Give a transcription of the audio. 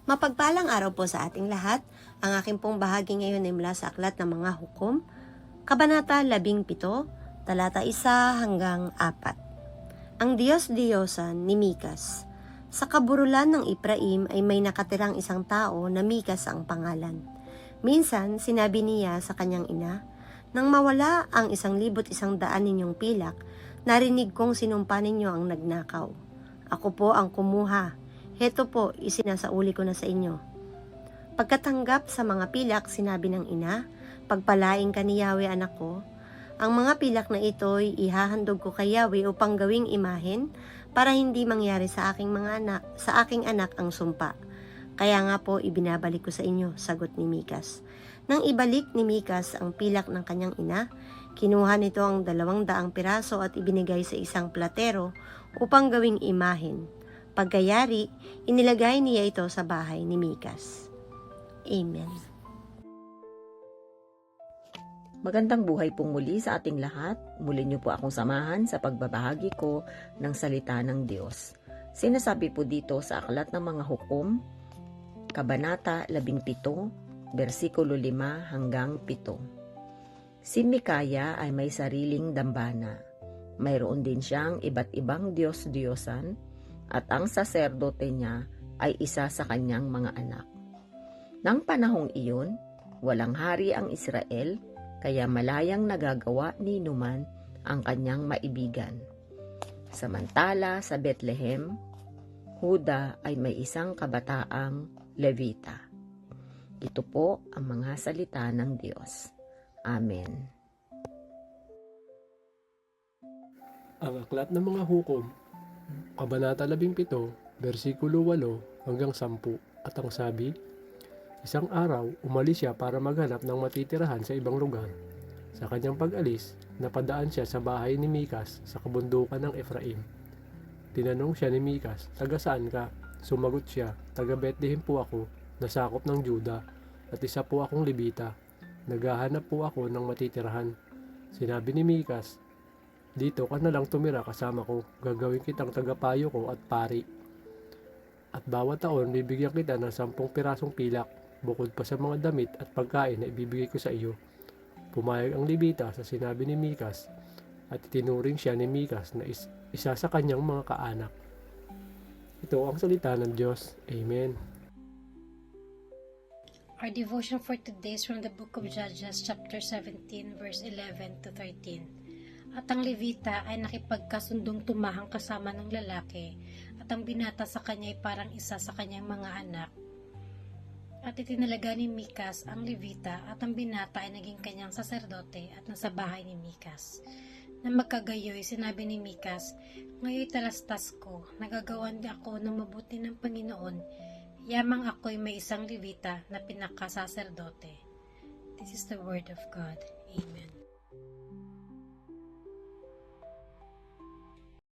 Mapagpalang araw po sa ating lahat. Ang aking pong bahagi ngayon ay mula sa Aklat ng Mga Hukom, Kabanata 17, talata 1 hanggang 4. Ang Diyos-Diyosan ni Mikas. Sa kaburulan ng Ephraim ay may nakatirang isang tao na Mikas ang pangalan. Minsan, sinabi niya sa kanyang ina, "Nang mawala ang 1,100 ninyong pilak, narinig kong sinumpa ninyo ang nagnakaw. Ako po ang kumuha. Heto po, isinasauli ko na sa inyo." Pagkatanggap sa mga pilak, sinabi ng ina, "Pagpalain ka ni Yahweh, anak ko. Ang mga pilak na ito'y ihahandog ko kay Yahweh upang gawing imahen para hindi mangyari sa aking anak ang sumpa. Kaya nga po ibinabalik ko sa inyo," sagot ni Mikas. Nang ibalik ni Mikas ang pilak ng kanyang ina, kinuha nito ang 200 piraso at ibinigay sa isang platero upang gawing imahen. Pagkayari, inilagay niya ito sa bahay ni Mikas. Amen. Magandang buhay pong muli sa ating lahat. Muli niyo po akong samahan sa pagbabahagi ko ng salita ng Diyos. Sinasabi po dito sa Aklat ng Mga Hukom, Kabanata 17, versikulo 5 hanggang 7. Si Mikaya ay may sariling dambana. Mayroon din siyang iba't ibang Diyos-Diyosan at ang saserdote niya ay isa sa kanyang mga anak. Nang panahong iyon, walang hari ang Israel, kaya malayang nagagawa ni Numan ang kanyang maibigan. Samantala sa Bethlehem, Huda ay may isang kabataang Levita. Ito po ang mga salita ng Diyos. Amen. Ang Aklat ng Mga Hukom, Kabanata 17, versikulo 8 hanggang 10. At ang sabi, isang araw, umalis siya para maghanap ng matitirahan sa ibang lugar. Sa kanyang pag-alis, napadaan siya sa bahay ni Mikas sa kabundukan ng Ephraim. Tinanong siya ni Mikas, "Taga saan ka?" Sumagot siya, "Taga Bethlehem po ako, nasakop ng Juda, at isa po akong Levita. Naghahanap po ako ng matitirahan." Sinabi ni Mikas, "Dito ka na lang tumira kasama ko, gagawin kitang tagapayo ko at pari. At bawat taon bibigyan kita ng 10 pirasong pilak, bukod pa sa mga damit at pagkain na ibibigay ko sa iyo." Pumayag ang Levita sa sinabi ni Mikas at itinuring siya ni Mikas na isa sa kanyang mga kaanak. Ito ang salita ng Diyos. Amen. Our devotion for today is from the book of Judges, chapter 17, verse 11 to 13. At ang Levita ay nakipagkasundong tumahang kasama ng lalaki, at ang binata sa kanya ay parang isa sa kanyang mga anak. At itinalaga ni Mikas ang Levita, at ang binata ay naging kanyang saserdote at nasa bahay ni Mikas. Na magkagayoy, sinabi ni Mikas, "Ngayon talastas ko, nagagawan di ako ng mabuti ng Panginoon, yamang ako'y may isang Levita na pinakasaserdote." This is the word of God. Amen.